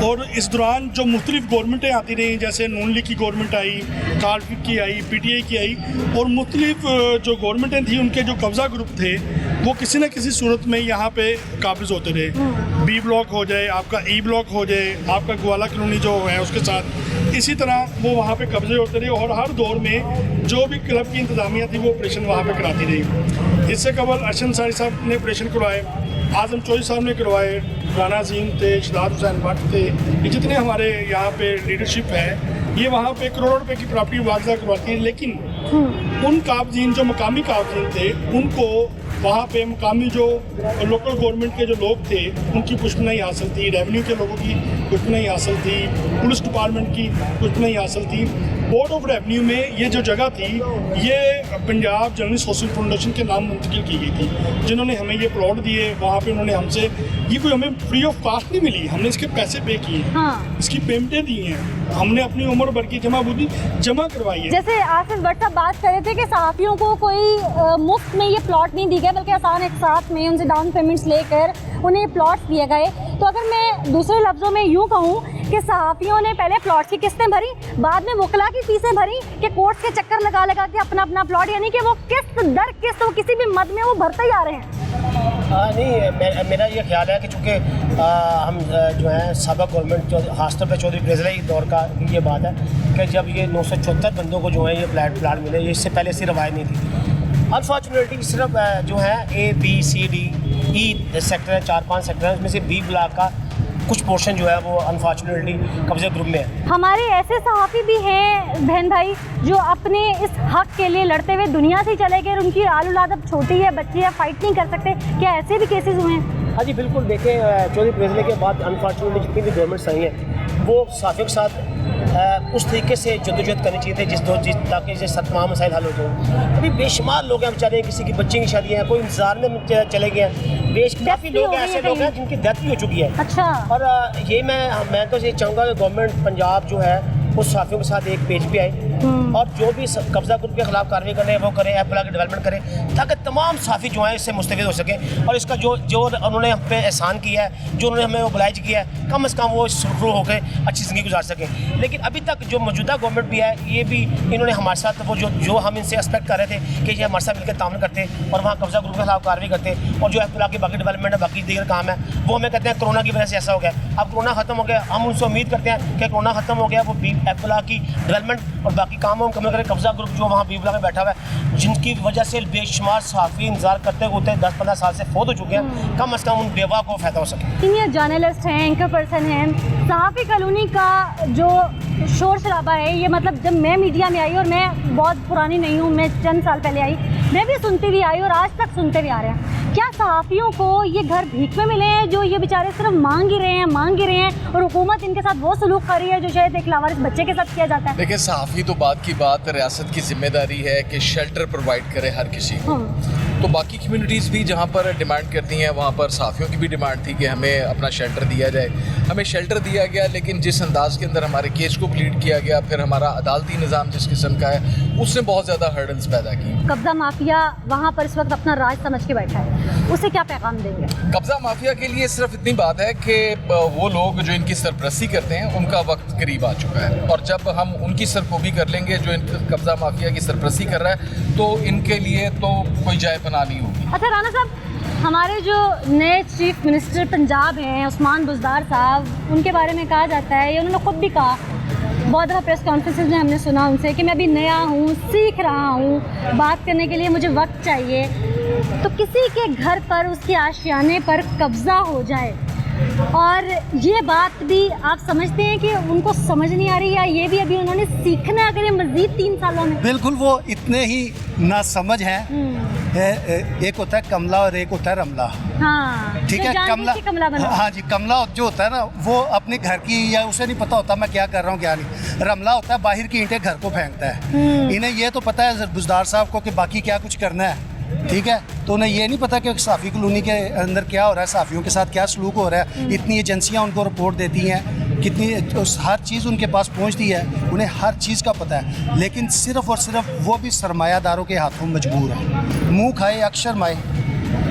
S2: और इस दौरान जो मुख्तलिफ गवर्नमेंटें आती रहीं, जैसे नून लीग की गवर्नमेंट आई, कार्फिक की आई, PTI की आई, और मुख्तलिफ जो गवर्नमेंटें थी उनके जो कब्ज़ा ग्रुप थे वो किसी न किसी सूरत में यहाँ पे काबिज होते रहे। B ब्लॉक हो जाए, आपका E ब्लॉक हो जाए, आपका ग्वाला कॉलोनी जो है उसके साथ, इसी तरह वो वहाँ पे कब्जे होते रहे, और हर दौर में जो भी क्लब की इंतज़ामिया थी वो ऑपरेशन वहाँ पे कराती रही। इससे कबल अरशद अंसारी साहब ने ऑपरेशन करवाए, आज़म चौधरी साहब ने करवाए, राना अज़ीम थे, शदाद हुसैन भट्ट थे, ये जितने हमारे यहाँ पे लीडरशिप है ये वहाँ पे करोड़ों रुपए की प्रॉपर्टी मुआवजा करवाती है। लेकिन उन काबजीन जो मकामी काबजीन थे उनको वहाँ पे मकामी जो लोकल गवर्नमेंट के जो लोग थे उनकी पुष्ट नहीं हासिल थी, रेवेन्यू के लोगों की पुष्ट नहीं हासिल थी, पुलिस डिपार्टमेंट की पुष्ट नहीं हासिल थी। बोर्ड ऑफ रेवेन्यू में ये जो जगह थी ये पंजाब जर्नलिस्ट सोशल फाउंडेशन के नाम मुंतकिल की गई थी, जिन्होंने हमें ये प्लॉट दिए। वहाँ पे उन्होंने हमसे, ये कोई हमें फ्री ऑफ कास्ट नहीं मिली, हमने इसके पैसे पे किए,
S1: हाँ।
S2: इसकी पेमेंटें दी हैं, हमने अपनी उम्र भर की जमाबूदी जमा करवाई है।
S1: जैसे आसिफ भट्ट साहब बात कर रहे थे कि सहाफ़ियों को कोई मुफ्त में ये प्लॉट नहीं दी गए, बल्कि आसान एक साथ में उनसे डाउन पेमेंट्स लेकर उन्हें प्लॉट्स दिए गए। तो अगर मैं दूसरे लफ्ज़ों में यूँ कहूँ कि सहाफ़ियों ने पहले प्लॉट्स की किस्तें भरी, बाद में वकला की फीसें भरी, कि कोर्ट्स के चक्कर लगा लगा के अपना अपना प्लॉट, यानी कि वो किस्त दर किस्त वो किसी भी मद में वो भरते ही आ रहे हैं।
S9: नहीं, मेरा ये ख्याल है कि चूँकि हम जो है साबिक़ गवर्नमेंट खासतौर पर चौधरी परवेज़ लाई दौर का ये बात है कि जब ये 974 बंदों को जो है ये प्लाट मिले, ये इससे पहले ऐसी रवायत नहीं थी। अनफॉर्चुनेटली सिर्फ जो है A, B, C, D, E sector है, 4-5 सेक्टर है, उसमें से B ब्लॉक का कुछ पोर्शन जो है वो अनफॉर्चुनेटली कब्जे ग्रुप में है।
S1: हमारे ऐसे सहाफ़ी भी हैं बहन भाई जो अपने इस हक के लिए लड़ते हुए दुनिया से चले गए, उनकी आलूलाद अब छोटी है, बच्ची है, फाइट नहीं कर सकते, क्या ऐसे भी केसेस हुए हैं?
S9: हाँ जी बिल्कुल। देखें, चौधरी परवेज़ लाई के बाद अनफॉर्चुनेटली जितनी भी गवर्नमेंट्स आई हैं वो सहाफ़ियों के साथ उस तरीके से जद्दोजहद करनी चाहिए थी ताकि जैसे तमाम मसाइल हल हो जाए। अभी बेशुमार लोग हैं बेचारे, किसी की बच्चे की शादी है, कोई इंतजार में चले गए हैं, काफ़ी लोग हैं ऐसे लोग हैं जिनकी डेथ भी हो चुकी है।
S1: अच्छा।
S9: और ये मैं तो ये चाहूँगा कि गवर्नमेंट पंजाब जो है उस सहाफ़ियों के साथ एक पेज पे आए और जो भी कब्जा ग्रुप के खिलाफ कार्रवाई करें वो करें, ऐप की डेवलपमेंट करें, ताकि तमाम सहाफ़ी जो हैं इससे मुस्तफ़ीद हो सकें। और इसका जो उन्होंने हम पे एहसान किया है, जो उन्होंने हमें ओबलाइज किया है, कम से कम वो सुरखरू होकर अच्छी ज़िंदगी गुजार सकें। लेकिन अभी तक जो मौजूदा गवर्नमेंट भी है ये भी इन्होंने हमारे साथ वो जो हम इनसे एक्सपेक्ट कर रहे थे कि ये हमारे साथ मिलकर तामन करते और वहाँ कब्जा ग्रुप के खिलाफ कार्रवाई करते, और जो ऐप की बाकी डेवलपमेंट है, बाकी दीगर काम है, वो हमें कहते हैं कोरोना की वजह से ऐसा हो गया। अब कोरोना ख़त्म हो गया, हम उनसे उम्मीद करते हैं कि कोरोना ख़त्म हो गया, वो ऐप की डेवलपमेंट और बाकी कामों में कम करें। कब्जा ग्रुप जो वहाँ बीबला में बैठा हुआ है, जिनकी वजह से बेशुमार सहाफ़ी इंतजार करते होते 10-15 साल से फौत हो चुके हैं, कम से कम उन बेवा को फ़ायदा हो सके।
S1: सीनियर जर्नलिस्ट हैं, एंकर पर्सन हैं, सहाफ़ी कॉलोनी का जो शोर शराबा है, ये मतलब जब मैं मीडिया में आई, और मैं बहुत पुरानी नहीं हूँ, मैं चंद साल पहले आई, मैं भी सुनती हुई आई और आज तक सुनते हुए आ रहे हैं। क्या सहाफ़ियों को ये घर भीख में मिले हैं जो ये बेचारे सिर्फ मांग ही रहे हैं, और हुकूमत इनके साथ वो सलूक कर रही है जो शायद एक लावारिस बच्चे के साथ किया जाता है?
S10: देखिए, सहाफ़ी तो बात की बात, रियासत की जिम्मेदारी है कि शेल्टर प्रोवाइड करे हर किसी को। तो बाकी कम्युनिटीज़ भी जहाँ पर डिमांड करती हैं, वहाँ पर सहाफ़ियों की भी डिमांड थी कि हमें अपना शेल्टर दिया जाए। हमें शेल्टर दिया गया, लेकिन जिस अंदाज़ के अंदर हमारे केस को प्लीड किया गया, फिर हमारा अदालती निज़ाम जिस किस्म का है, उसने बहुत ज़्यादा हर्डल्स पैदा की।
S1: कब्ज़ा माफिया वहाँ पर इस वक्त अपना राज समझ के बैठा है, उसे क्या पैगाम देंगे?
S10: कब्ज़ा माफिया के लिए सिर्फ इतनी बात है कि वो लोग जो इनकी सरपरस्ती करते हैं उनका वक्त करीब आ चुका है, और जब हम उनकी सरकोबी कर लेंगे जो कब्ज़ा माफिया की सरपरस्ती कर रहा है, तो इनके लिए तो कोई जाए पनाह नहीं होगी।
S1: अच्छा राना साहब, हमारे जो नए चीफ मिनिस्टर पंजाब हैं उस्मान बुज़दार साहब, उनके बारे में कहा जाता है, ये उन्होंने खुद भी कहा बहुत दफ़ा प्रेस कॉन्फ्रेंसेस में हमने सुना उनसे कि मैं अभी नया हूँ, सीख रहा हूँ, बात करने के लिए मुझे वक्त चाहिए। तो किसी के घर पर उसके आशियाने पर कब्ज़ा हो जाए और ये बात भी आप समझते हैं कि उनको समझ नहीं आ रही, या ये भी अभी उन्होंने सीखना है अगर ये मज़ीद 3 सालों में?
S5: बिल्कुल, वो इतने ही नासमझ हैं। एक होता है कमला और एक होता है रमला।
S1: हाँ,
S5: ठीक है,
S1: कमला बना।
S5: हाँ जी, कमला जो होता है ना वो अपने घर की, या उसे नहीं पता होता मैं क्या कर रहा हूँ क्या नहीं। रमला होता है बाहर की ईंटें घर को फेंकता है। इन्हें ये तो पता है बुज़दार साहब को कि बाकी क्या कुछ करना है, ठीक है, तो उन्हें ये नहीं पता कि साफ़ी कॉलोनी के अंदर क्या हो रहा है, साफ़ियों के साथ क्या सलूक हो रहा है। इतनी एजेंसियां उनको रिपोर्ट देती हैं, कितनी हर चीज़ उनके पास पहुंचती है, उन्हें हर चीज़ का पता है, लेकिन सिर्फ़ और सिर्फ वो भी सरमायादारों के हाथों में मजबूर है। मुँह खाए अक्षर माए,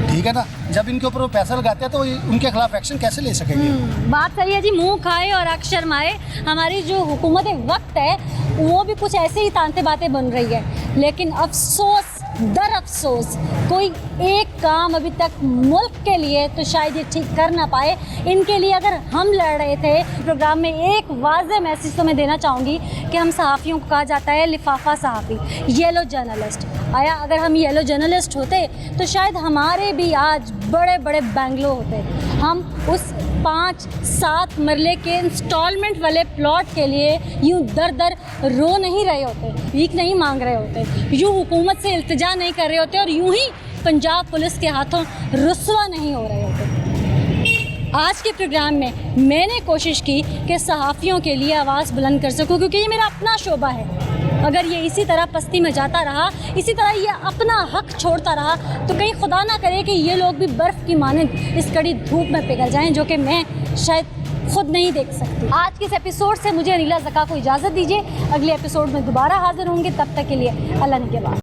S5: ठीक है ना। जब इनके ऊपर वो पैसा लगाते हैं तो उनके खिलाफ एक्शन कैसे ले सकेंगे?
S1: बात सही है जी, मुंह खाए और अक्षर माए। हमारी जो हुकूमत वक्त है वो भी कुछ ऐसे ही तांते बातें बन रही है, लेकिन अफसोस दर अफसोस कोई एक काम अभी तक मुल्क के लिए तो शायद ये ठीक कर ना पाए। इनके लिए अगर हम लड़ रहे थे प्रोग्राम में, एक वाज़ेह मैसेज तो मैं देना चाहूँगी कि हम सहाफ़ियों को कहा जाता है लिफाफा सहाफ़ी, येलो जर्नलिस्ट। आया अगर हम येलो जर्नलिस्ट होते तो शायद हमारे भी आज बड़े बड़े बैंगलो होते। हम उस 5-7 मरले के इंस्टॉलमेंट वाले प्लॉट के लिए यूँ दर दर रो नहीं रहे होते, भीख नहीं मांग रहे होते, यूँ हुकूमत से इल्तिजा नहीं कर रहे होते, और यूँ ही पंजाब पुलिस के हाथों रुस्वा नहीं हो रहे होते। आज के प्रोग्राम में मैंने कोशिश की कि सहाफ़ियों के लिए आवाज़ बुलंद कर सकूं, क्योंकि ये मेरा अपना शोबा है। अगर ये इसी तरह पस्ती में जाता रहा, इसी तरह ये अपना हक छोड़ता रहा, तो कहीं खुदा ना करे कि ये लोग भी बर्फ़ की मानंद इस कड़ी धूप में पिघल जाएं, जो कि मैं शायद खुद नहीं देख सकती। आज के इस एपिसोड से मुझे अनीला ज़का को इजाज़त दीजिए। अगले एपिसोड में दोबारा हाजिर होंगे, तब तक के लिए अल्लाह निगहबान।